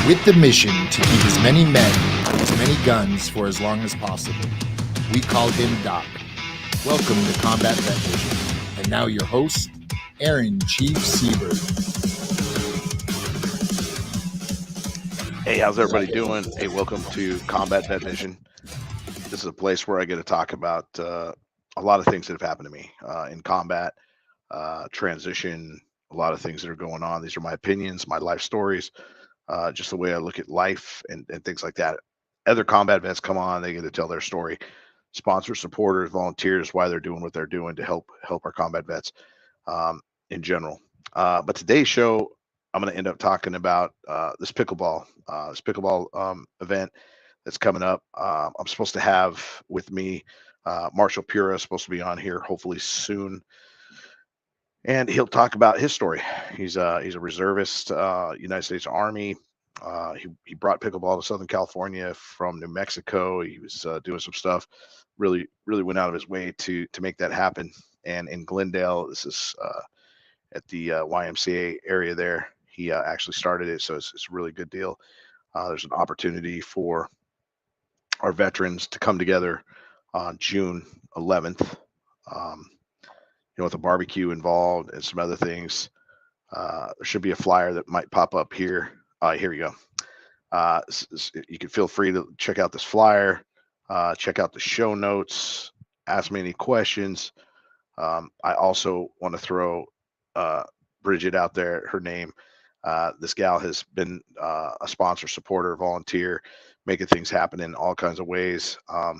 With the mission to keep as many men, as many guns for as long as possible, we call him Doc. Welcome to Combat Vet Vision. And now your host, Aaron Chief Seabird. Hey, how's everybody doing? Hey, welcome to Combat Vet Vision. This is a place where I get to talk about a lot of things that have happened to me in combat, transition, a lot of things that are going on. These are my opinions, my life stories, just the way I look at life and things like that. Other combat vets come on, they get to tell their story. Sponsors, supporters, volunteers, why they're doing what they're doing to help our combat vets in general. But today's show, I'm going to end up talking about this pickleball event that's coming up. I'm supposed to have with me Marshall Pura, supposed to be on here hopefully soon, and he'll talk about his story. He's a reservist, United States Army. He brought pickleball to Southern California from New Mexico. He was doing some stuff, really went out of his way to make that happen. And in Glendale, this is at the YMCA area there. He actually started it, so it's a really good deal. There's an opportunity for our veterans to come together on June 11th. With a barbecue involved and some other things. There should be a flyer that might pop up here. Here we go. You can feel free to check out this flyer, check out the show notes, ask me any questions. I also want to throw Bridget out there, her name. This gal has been a sponsor, supporter, volunteer, making things happen in all kinds of ways. As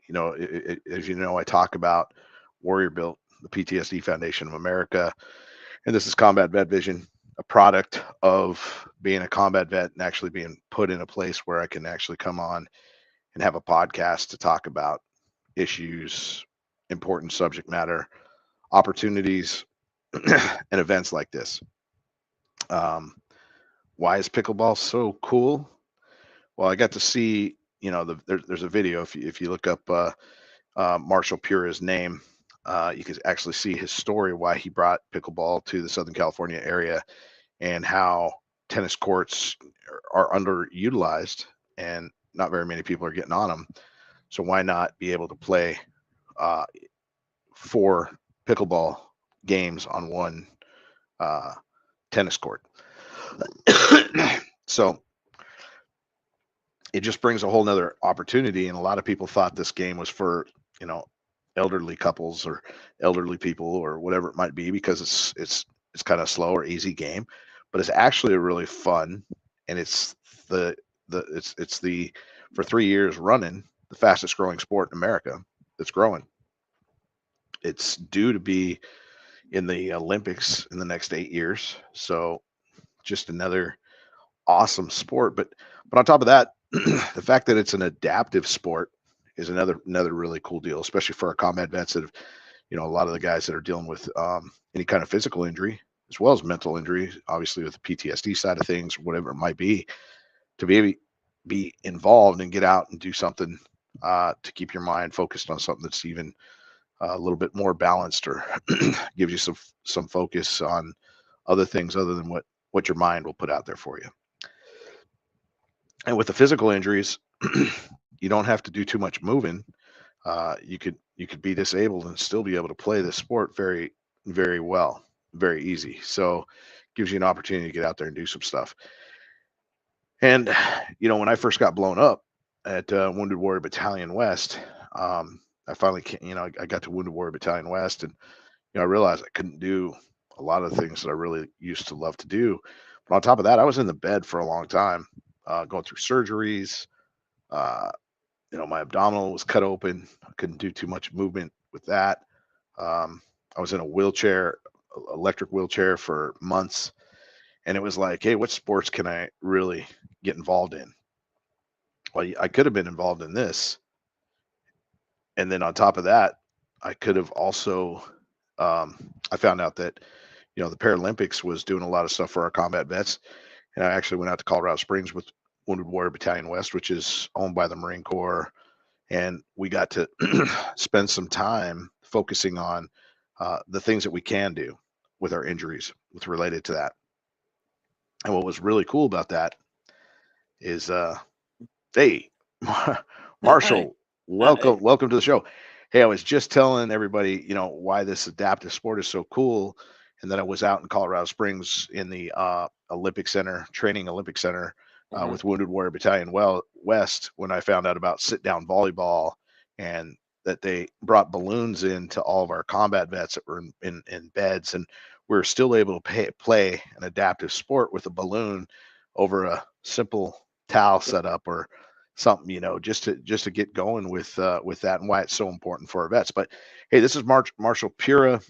you know, I talk about Warrior Built, the PTSD Foundation of America, and this is Combat Vet Vision, a product of being a combat vet and actually being put in a place where I can actually come on and have a podcast to talk about issues, important subject matter, opportunities, and events like this. Why is pickleball so cool? Well, I got to see, there's a video. If you look up Marshall Pura's name, you can actually see his story, why he brought pickleball to the Southern California area and how tennis courts are underutilized and not very many people are getting on them. So why not be able to play 4 pickleball games on one tennis court? So it just brings a whole nother opportunity. And a lot of people thought this game was for, elderly couples or elderly people or whatever it might be, because it's kind of slow or easy game, but it's actually a really fun, and it's the for 3 years running, the fastest growing sport in America that's growing. It's due to be in the Olympics in the next 8 years. So just another awesome sport. But on top of that, the fact that it's an adaptive sport is another really cool deal, especially for our combat vets that have, a lot of the guys that are dealing with any kind of physical injury as well as mental injury, obviously with the PTSD side of things, whatever it might be, to be involved and get out and do something to keep your mind focused on something that's even a little bit more balanced, or gives you some focus on other things other than what your mind will put out there for you. And with the physical injuries, you don't have to do too much moving. You could be disabled and still be able to play this sport very, very well, very easy. So gives you an opportunity to get out there and do some stuff. And, when I first got blown up at Wounded Warrior Battalion West, I finally, I got to Wounded Warrior Battalion West, and, I realized I couldn't do a lot of the things that I really used to love to do. But on top of that, I was in the bed for a long time, going through surgeries. My abdominal was cut open. I couldn't do too much movement with that. I was in a wheelchair, electric wheelchair, for months. And it was like, hey, what sports can I really get involved in? Well, I could have been involved in this. And then on top of that, I could have also, I found out that, the Paralympics was doing a lot of stuff for our combat vets. And I actually went out to Colorado Springs with Wounded Warrior Battalion West, which is owned by the Marine Corps. And we got to spend some time focusing on the things that we can do with our injuries related to that. And what was really cool about that is hey, Marshall, welcome to the show. Hey, I was just telling everybody, why this adaptive sport is so cool, and then I was out in Colorado Springs in the training Olympic Center with Wounded Warrior Battalion West when I found out about sit-down volleyball, and that they brought balloons into all of our combat vets that were in beds, and we're still able to play an adaptive sport with a balloon over a simple towel setup or something, just to get going with that, and why it's so important for our vets. But hey, this is Marshall Pura.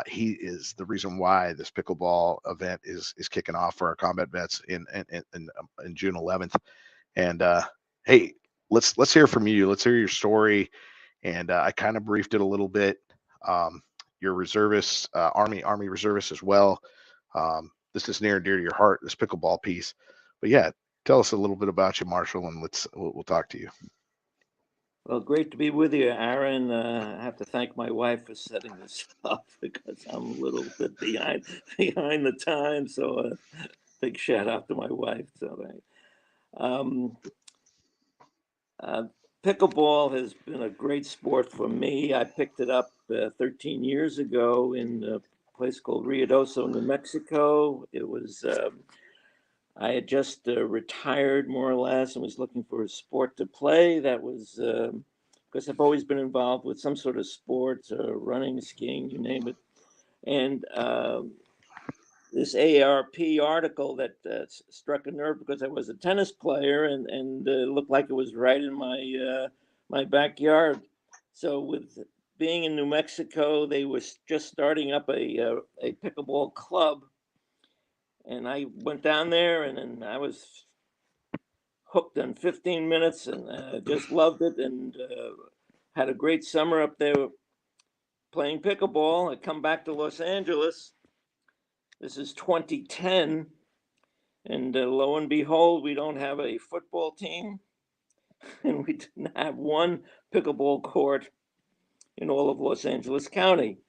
He is the reason why this pickleball event is kicking off for our combat vets in June 11th. And hey, let's hear from you. Let's hear your story. And I kind of briefed it a little bit. You're reservist, Army reservist as well. This is near and dear to your heart, this pickleball piece. But yeah, tell us a little bit about you, Marshall, and we'll talk to you. Well, great to be with you, Aaron. I have to thank my wife for setting this up because I'm a little bit behind the times. So big shout out to my wife. Pickleball has been a great sport for me. I picked it up 13 years ago in a place called Ruidoso, New Mexico. It was I had just retired more or less and was looking for a sport to play. That was because I've always been involved with some sort of sports, running, skiing, you name it. And this AARP article that struck a nerve because I was a tennis player and looked like it was right in my backyard. So with being in New Mexico, they were just starting up a pickleball club. And I went down there and I was hooked in 15 minutes and just loved it and had a great summer up there playing pickleball. I come back to Los Angeles. This is 2010. And lo and behold, we don't have a football team. And we didn't have one pickleball court in all of Los Angeles County.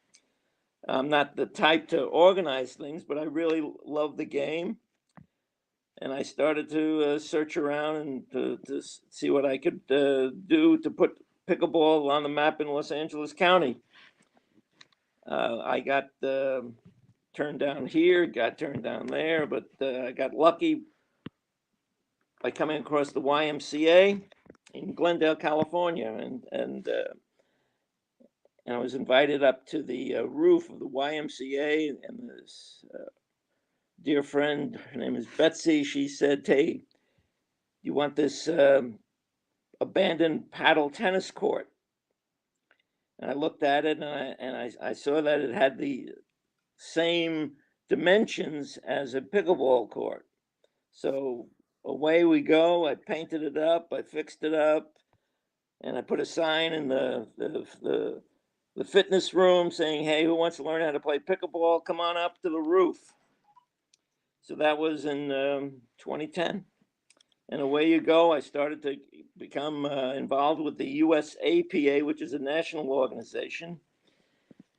I'm not the type to organize things, but I really love the game. And I started to search around and to see what I could do to put pickleball on the map in Los Angeles County. I got turned down here, got turned down there, but I got lucky by coming across the YMCA in Glendale, California, and I was invited up to the roof of the YMCA, and this dear friend, her name is Betsy, she said, "Hey, you want this abandoned paddle tennis court?" And I looked at it, and I saw that it had the same dimensions as a pickleball court. So away we go. I painted it up, I fixed it up, and I put a sign in the fitness room saying, "Hey, who wants to learn how to play pickleball? Come on up to the roof." So that was in 2010. And away you go. I started to become involved with the USAPA, which is a national organization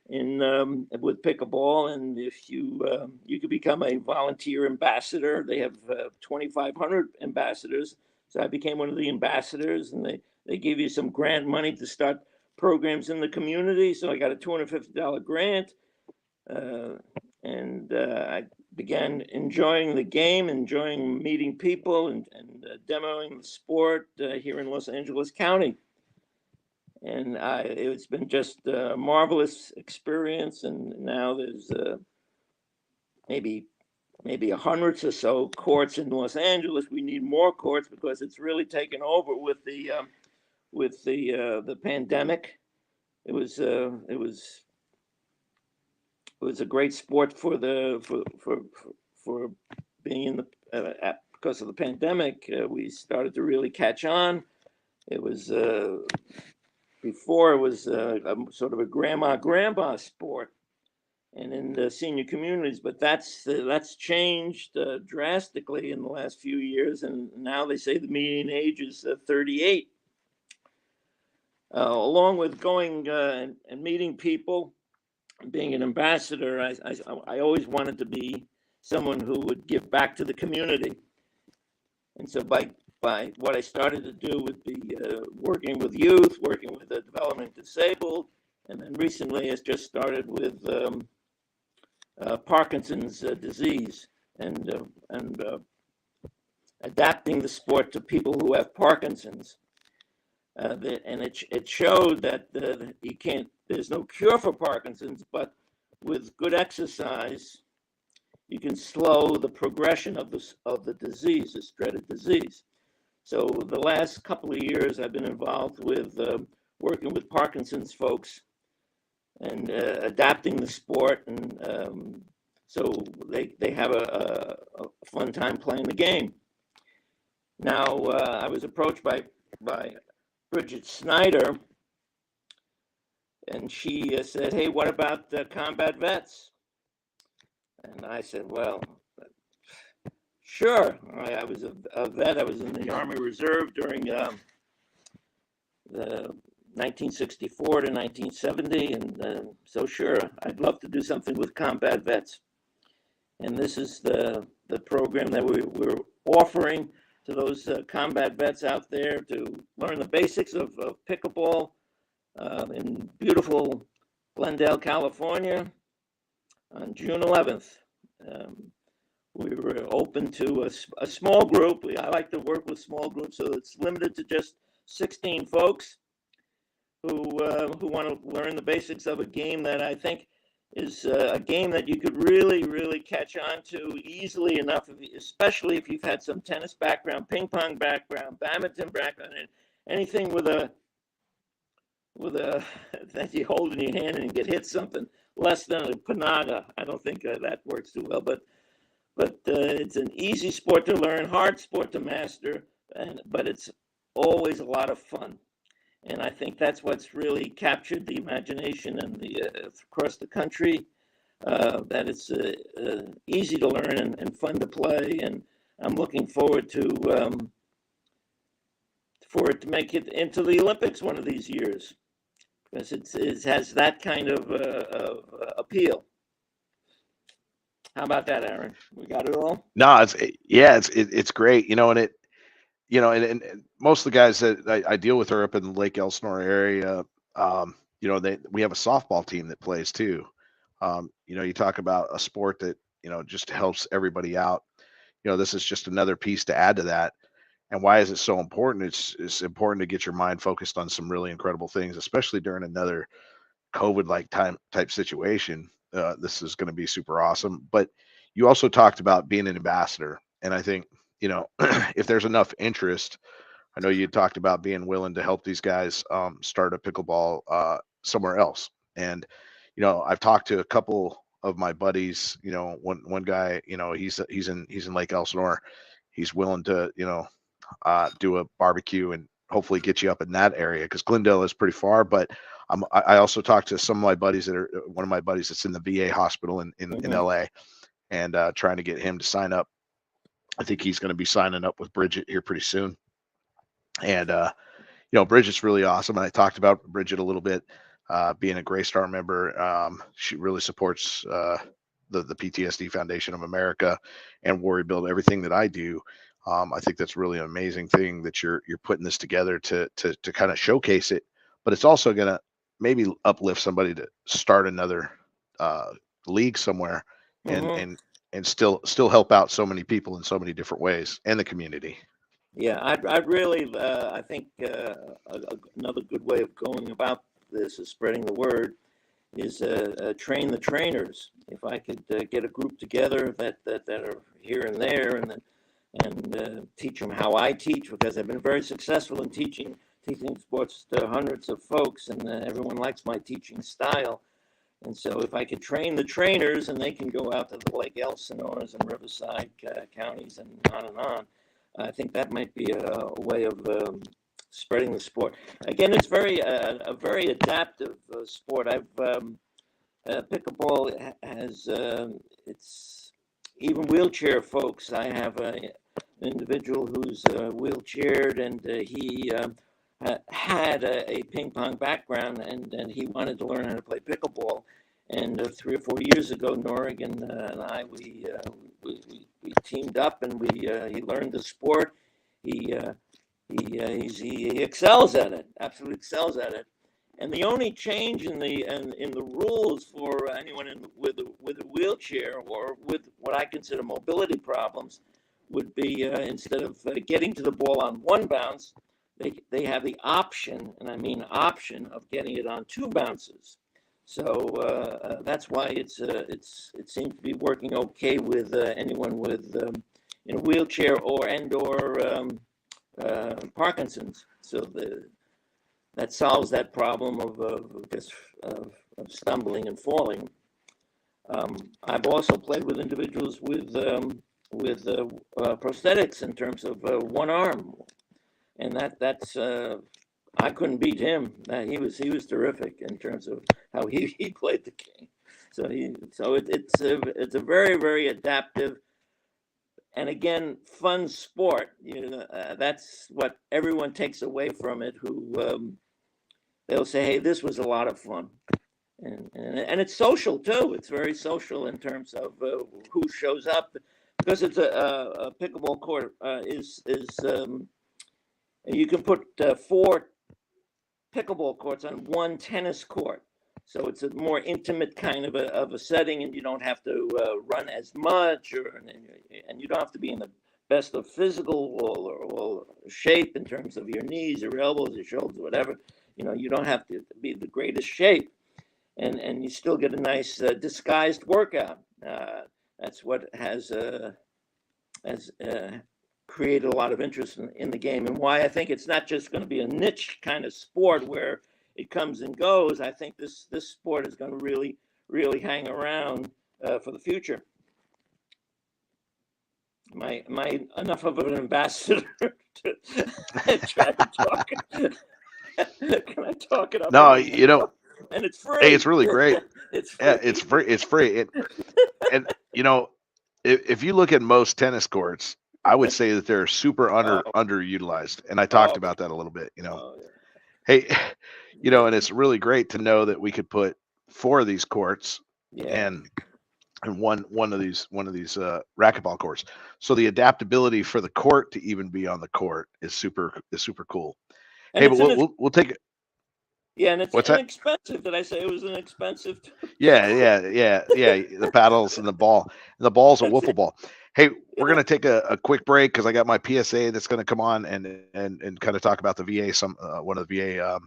with pickleball. And if you could become a volunteer ambassador, they have 2,500 ambassadors. So I became one of the ambassadors, and they give you some grant money to start programs in the community. So I got a $250 grant, and I began enjoying the game, enjoying meeting people, and demoing the sport here in Los Angeles County. And it's been just a marvelous experience. And now there's maybe 100 or so courts in Los Angeles. We need more courts because it's really taken over with the pandemic. It was a great sport for being in the because of the pandemic. We started to really catch on. It was before it was a sort of a grandma sport, and in the senior communities. But that's changed drastically in the last few years, and now they say the median age is 38. Along with going and meeting people, being an ambassador, I always wanted to be someone who would give back to the community. And so by by what I started to do would be working with youth, working with the developmentally disabled, and then recently it's just started with Parkinson's disease and adapting the sport to people who have Parkinson's. And it showed that you can't. There's no cure for Parkinson's, but with good exercise, you can slow the progression of the disease, this dreaded disease. So the last couple of years, I've been involved with working with Parkinson's folks and adapting the sport, and so they have a fun time playing the game. Now, I was approached by Bridget Snyder, and she said, "Hey, what about combat vets?" And I said, "Well, sure." I was a vet. I was in the Army Reserve during the 1964 to 1970, and so sure, I'd love to do something with combat vets. And this is the program that we're offering to those combat vets out there to learn the basics of pickleball in beautiful Glendale, California on June 11th. We were open to a small group. I like to work with small groups, so it's limited to just 16 folks who want to learn the basics of a game that I think is a game that you could really, really catch on to easily enough, especially if you've had some tennis background, ping pong background, badminton background, and anything with a that you hold in your hand and get hit something less than a panaga. I don't think that works too well, but it's an easy sport to learn, hard sport to master, but it's always a lot of fun. And I think that's what's really captured the imagination and across the country, that it's easy to learn and fun to play. And I'm looking forward for it to make it into the Olympics one of these years, because it has that kind of appeal. How about that, Aaron? We got it all? No, it's great, and most of the guys that I deal with are up in the Lake Elsinore area. We have a softball team that plays too. You talk about a sport that, just helps everybody out. This is just another piece to add to that. And why is it so important? It's important to get your mind focused on some really incredible things, especially during another COVID-like type situation. This is going to be super awesome. But you also talked about being an ambassador. And I think, if there's enough interest, I know you talked about being willing to help these guys start a pickleball somewhere else. And, I've talked to a couple of my buddies, one guy, he's in Lake Elsinore. He's willing to, do a barbecue and hopefully get you up in that area, because Glendale is pretty far. But I also talked to some of my buddies one of my buddies that's in the VA hospital in LA, and trying to get him to sign up. I think he's going to be signing up with Bridget here pretty soon. And, Bridget's really awesome. And I talked about Bridget a little bit, being a Gray Star member. She really supports the PTSD Foundation of America and Warrior Build, everything that I do. I think that's really an amazing thing that you're putting this together to kind of showcase it, but it's also going to maybe uplift somebody to start another league somewhere, and still help out so many people in so many different ways, and the community. Yeah, I'd really, I think another good way of going about this is spreading the word is train the trainers. If I could get a group together that are here and there, and teach them how I teach, because I've been very successful in teaching sports to hundreds of folks, and everyone likes my teaching style. And so if I could train the trainers, and they can go out to the Lake Elsinores and Riverside counties and on, I think that might be a way of spreading the sport. Again, it's a very adaptive sport. Pickleball has it's even wheelchair folks. I have an individual who's wheelchaired, and he had a ping pong background, and he wanted to learn how to play pickleball. And 3 or 4 years ago, Norrigan and I, we teamed up, and he learned the sport. he excels at it, absolutely excels at it. And the only change in the rules for anyone with a wheelchair or with what I consider mobility problems would be instead of getting to the ball on one bounce, they have the option, and I mean option, of getting it on two bounces. So that's why it seems to be working okay with anyone with in a wheelchair or Parkinson's. So that solves that problem of stumbling and falling. I've also played with individuals with prosthetics in terms of one arm, and that's I couldn't beat him. He was terrific in terms of how he played the game. So it's a very, very adaptive and, again, fun sport. That's what everyone takes away from it. Who they'll say, "Hey, this was a lot of fun," and it's social too. It's very social in terms of who shows up, because it's a pickleball court you can put 4 pickleball courts on one tennis court. So it's a more intimate kind of a setting, and you don't have to run as much, and you don't have to be in the best of physical or shape in terms of your knees, your elbows, your shoulders, whatever. You don't have to be the greatest shape, and you still get a nice disguised workout. That's what has created a lot of interest in the game, and why I think it's not just going to be a niche kind of sport where it comes and goes. I think this sport is going to really, really hang around for the future. Am I enough of an ambassador to try to talk? Can I talk it up? No, and it's free. Hey, it's really great. It's free. Yeah, it's free. And if you look at most tennis courts, I would say that they're super underutilized, and I talked about that a little bit. Hey, and it's really great to know that we could put 4 of these courts and one of these racquetball courts. So the adaptability for the court to even be on the court is super cool. And hey, but we'll take it. Yeah, and it's inexpensive. Did I say it was inexpensive? Yeah. The paddles and the ball. And the ball's a wiffle ball. Hey, we're going to take a quick break because I got my PSA that's going to come on and kind of talk about the VA, one of the VA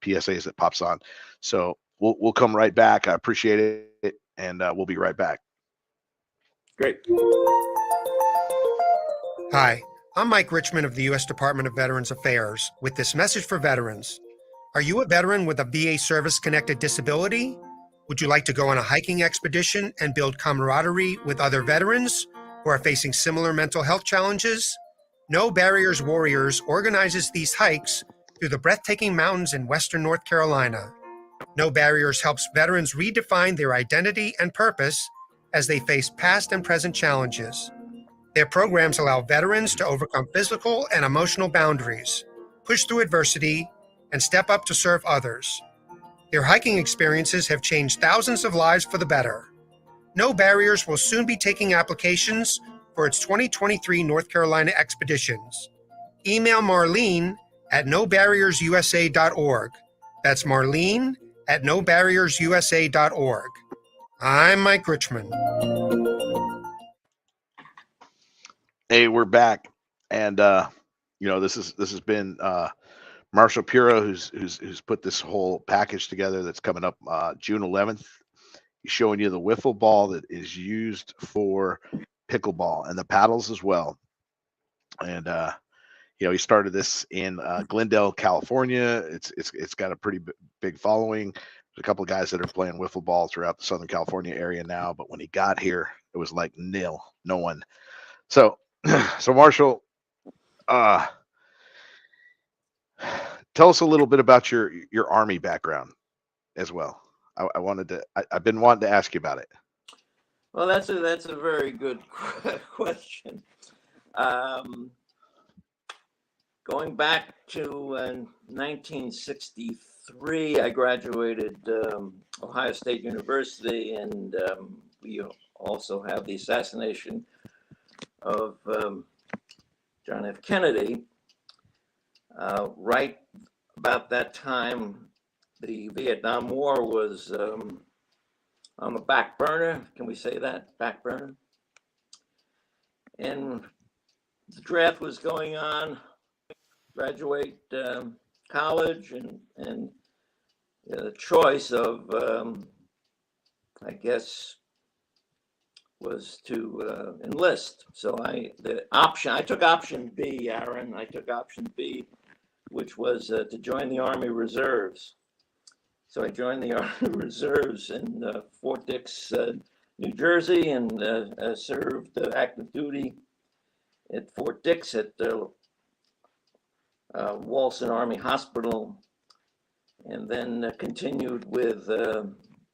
PSAs that pops on. So we'll come right back. I appreciate it, and we'll be right back. Great. Hi, I'm Mike Richmond of the U.S. Department of Veterans Affairs with this message for veterans. Are you a veteran with a VA service-connected disability? Would you like to go on a hiking expedition and build camaraderie with other veterans who are facing similar mental health challenges? No Barriers Warriors organizes these hikes through the breathtaking mountains in western North Carolina. No Barriers helps veterans redefine their identity and purpose as they face past and present challenges. Their programs allow veterans to overcome physical and emotional boundaries, push through adversity, and step up to serve others. Their hiking experiences have changed thousands of lives for the better. No Barriers will soon be taking applications for its 2023 North Carolina expeditions. Email Marlene at nobarriersusa.org. That's Marlene at nobarriersusa.org. I'm Mike Richmond. Hey, we're back, and this has been Marshall Pura, who's put this whole package together that's coming up June 11th. He's showing you the wiffle ball that is used for pickleball and the paddles as well. And he started this in Glendale, California. It's got a pretty big following. There's a couple of guys that are playing wiffle ball throughout the Southern California area now, but when he got here, it was like no one. So Marshall, tell us a little bit about your Army background as well. I've been wanting to ask you about it. Well, that's a very good question. Going back to 1963, I graduated Ohio State University, and we also have the assassination of John F. Kennedy. Right about that time, the Vietnam War was on the back burner. Can we say that? Back burner. And the draft was going on, graduate college, and the choice of, I guess, was to enlist. So I took option B, Aaron. I took option B, which was to join the Army Reserves. So I joined the Army Reserves in Fort Dix, New Jersey, and served active duty at Fort Dix at Walson Army Hospital, and then continued with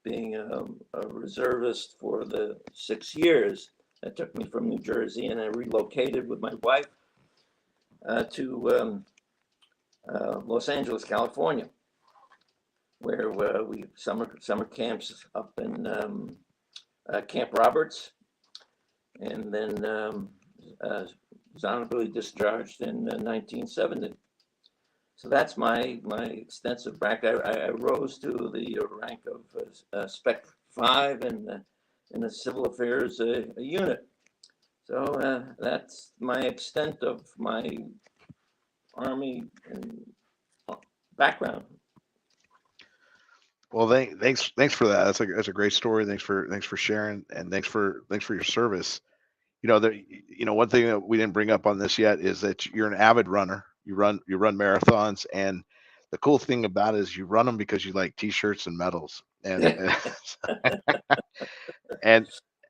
being a reservist for the 6 years. That took me from New Jersey, and I relocated with my wife to Los Angeles, California, where we summer camps up in Camp Roberts, and then was honorably discharged in 1970. So that's my extensive background. I rose to the rank of Spec 5 in the Civil Affairs unit. So that's my extent of my Army background. Well, thanks for that. That's a great story. Thanks for sharing, and thanks for your service. One thing that we didn't bring up on this yet is that you're an avid runner. You run marathons, and the cool thing about it is you run them because you like T-shirts and medals. And and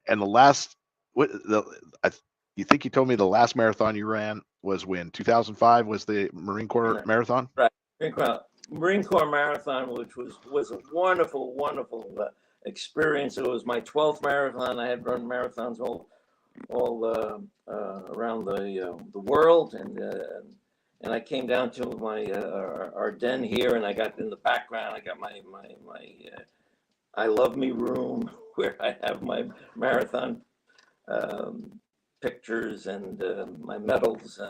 the last, you think you told me the last marathon you ran was when 2005 was the Marine Corps marathon? Right, Marine Corps marathon, which was a wonderful experience. It was my 12th marathon. I had run marathons all around the world, and I came down to my our den here, and I got in the background. I got my I Love Me room where I have my marathon pictures and my medals.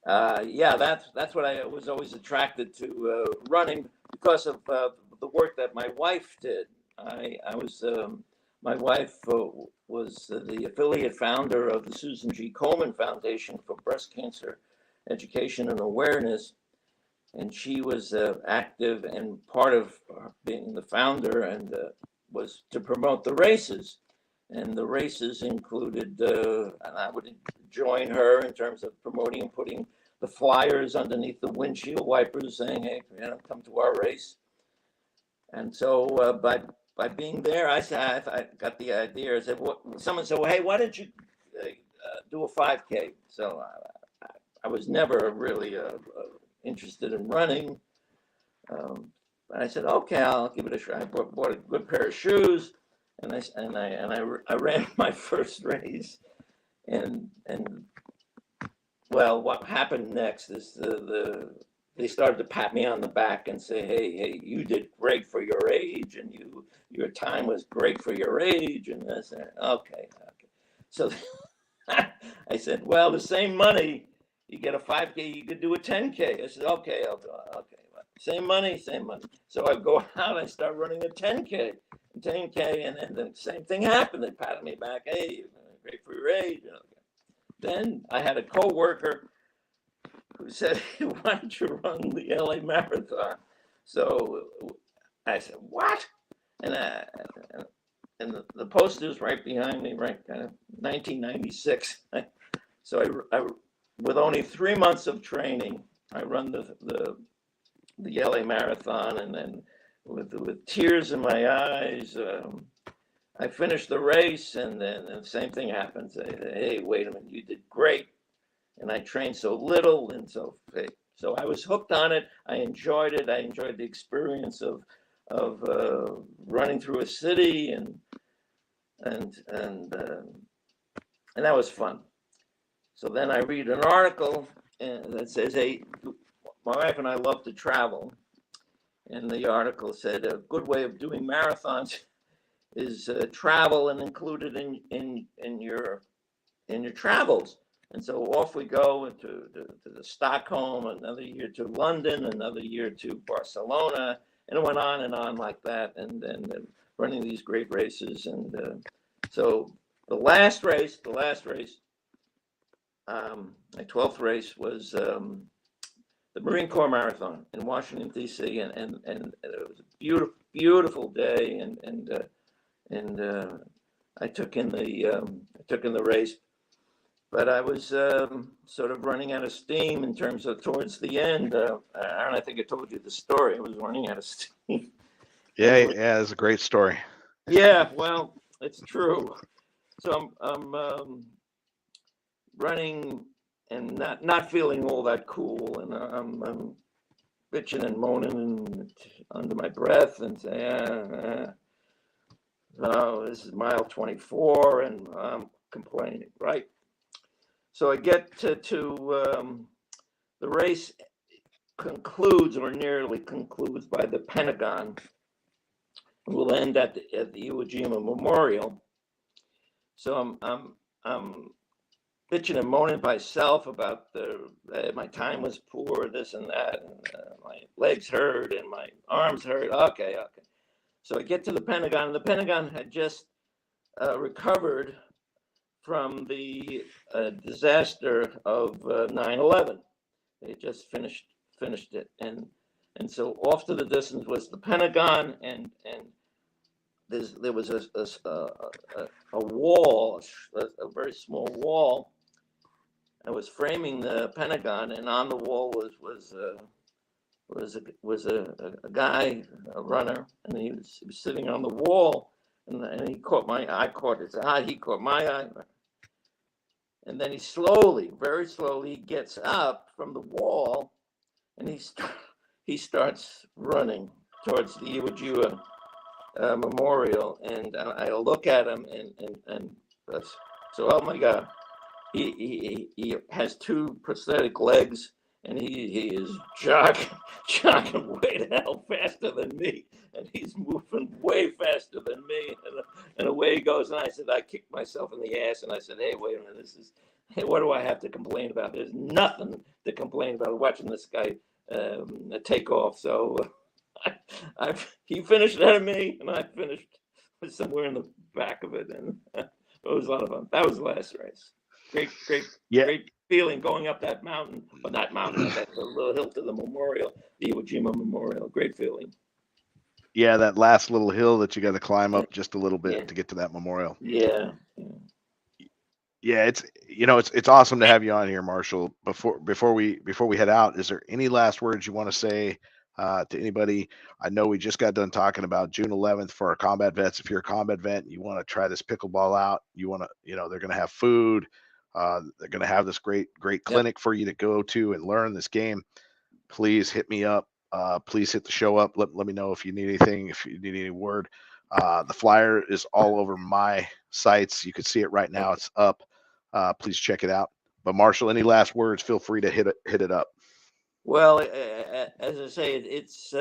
That's what I was always attracted to running, because of the work that my wife did. My wife was the affiliate founder of the Susan G. Komen Foundation for Breast Cancer Education and Awareness, and she was active, and part of being the founder and was to promote the races. And the races included, and I would join her in terms of promoting and putting the flyers underneath the windshield wipers saying, hey, come to our race. And so by being there, I got the idea. I said, someone said, well, hey, why don't you do a 5K? So I was never really interested in running. But I said, okay, I'll give it a try. I bought a good pair of shoes, and I ran my first race. And well, what happened next is they started to pat me on the back and say, hey, you did great for your age, and your time was great for your age. And I said, okay. So I said, well, the same money, you get a 5K, you could do a 10K. I said, okay, I'll do it. Okay, same money. So I go out, I start running a 10K, and then the same thing happened. They patted me back, hey, you're great for your age. Then I had a coworker who said, hey, why don't you run the LA Marathon? So I said, what? And the poster's right behind me, right, kind of 1996. So I with only 3 months of training, I run the LA Marathon, and then with tears in my eyes, I finished the race, and then the same thing happens. Hey, wait a minute, you did great. And I trained so little, and so I was hooked on it. I enjoyed it. I enjoyed the experience of running through a city, and that was fun. So then I read an article that says, hey, my wife and I love to travel. And the article said a good way of doing marathons is travel, and included in your travels. And so off we go to the Stockholm, another year to London, another year to Barcelona, and it went on and on like that. And then running these great races. And so the last race, my 12th race was the Marine Corps Marathon in Washington D.C. and it was a beautiful day. And I took in the race. But I was sort of running out of steam in terms of towards the end. Aaron, I think I told you the story. I was running out of steam. Yeah, it's a great story. Yeah, well, it's true. So I'm running and not feeling all that cool, and I'm bitching and moaning and under my breath and saying, "Oh, this is mile 24," and I'm complaining, right? So I get to the race concludes or nearly concludes by the Pentagon. We'll end at the Iwo Jima Memorial. So I'm bitching and moaning myself about my time was poor, this and that, and my legs hurt and my arms hurt. Okay. So I get to the Pentagon, and the Pentagon had just recovered from the disaster of 9/11. They just finished it, and so off to the distance was the Pentagon, and there was a wall, a very small wall that was framing the Pentagon, and on the wall was a guy, a runner, and he was sitting on the wall, and he caught my eye, caught his eye, he caught my eye. And then he very slowly gets up from the wall, and he starts running towards the Iwo Jima Memorial. And I look at him, and so, oh my God, he has two prosthetic legs, and he is jogging way the hell faster than me, and he's moving way faster than me, and away he goes. And I said, I kicked myself in the ass, and I said, hey, wait a minute, what do I have to complain about? There's nothing to complain about watching this guy take off. So he finished ahead of me, and I finished somewhere in the back of it, and it was a lot of fun. That was the last race. Great feeling going up that mountain, but not mountain, that little hill to the memorial, the Iwo Jima Memorial. Great feeling. Yeah, that last little hill that you got to climb up just a little bit to get to that memorial. Yeah. Yeah, it's awesome to have you on here, Marshall. Before we head out, is there any last words you want to say to anybody? I know we just got done talking about June 11th for our combat vets. If you're a combat vet and you want to try this pickleball out, they're going to have food. They're going to have this great clinic for you to go to and learn this game. Please hit me up. Please hit the show up. Let me know if you need anything, if you need any word. The flyer is all over my sites. You can see it right now. It's up. Please check it out. But Marshall, any last words? Feel free to hit it up. Well, as I say, it's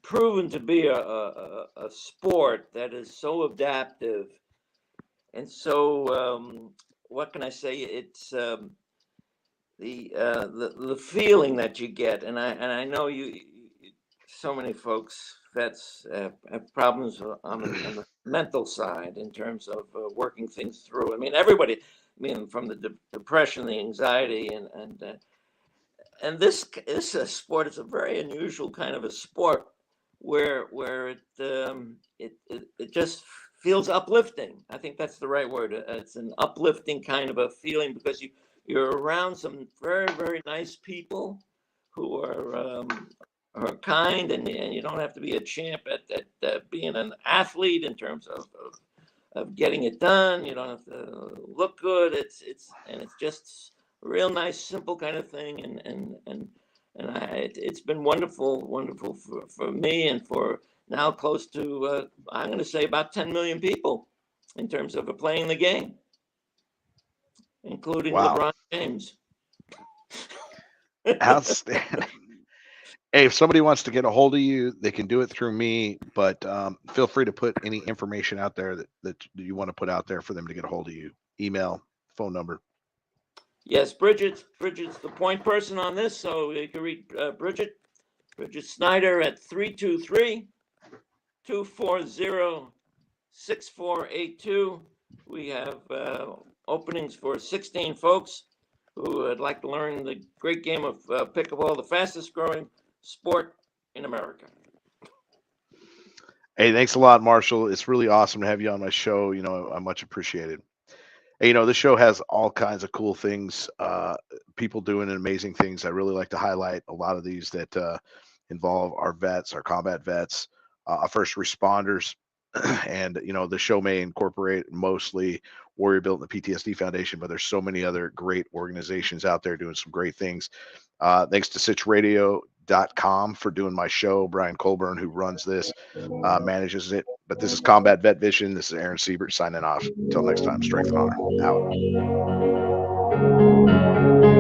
proven to be a sport that is so adaptive, and so what can I say? It's the feeling that you get, and I know you so many folks, vets, have problems on the mental side in terms of working things through. I mean, everybody, from the depression, the anxiety, and this is a sport. It's a very unusual kind of a sport where it just feels uplifting. I think that's the right word. It's an uplifting kind of a feeling because you're around some very, very nice people who are kind, and you don't have to be a champ at being an athlete in terms of getting it done. You don't have to look good. It's just a real nice, simple kind of thing, and it's been wonderful for me and for now close to I'm going to say about 10 million people in terms of playing the game, including LeBron James. Outstanding. Hey, if somebody wants to get a hold of you, they can do it through me, but feel free to put any information out there that you want to put out there for them to get a hold of you. Email, phone number. Yes, Bridget's the point person on this, so you can read Bridget Snyder at 323-240-6482. We have openings for 16 folks who would like to learn the great game of pickleball, the fastest growing sport in America. Hey, thanks a lot, Marshall. It's really awesome to have you on my show. I much appreciate it. Hey, this show has all kinds of cool things, people doing amazing things. I really like to highlight a lot of these that involve our vets, our combat vets, our first responders. And, the show may incorporate mostly Warrior Built and the PTSD Foundation, but there's so many other great organizations out there doing some great things. Thanks to SitchRadio.com for doing my show. Brian Colburn, who runs this, manages it. But this is Combat Vet Vision. This is Aaron Siebert signing off. Until next time, strength and honor. Out.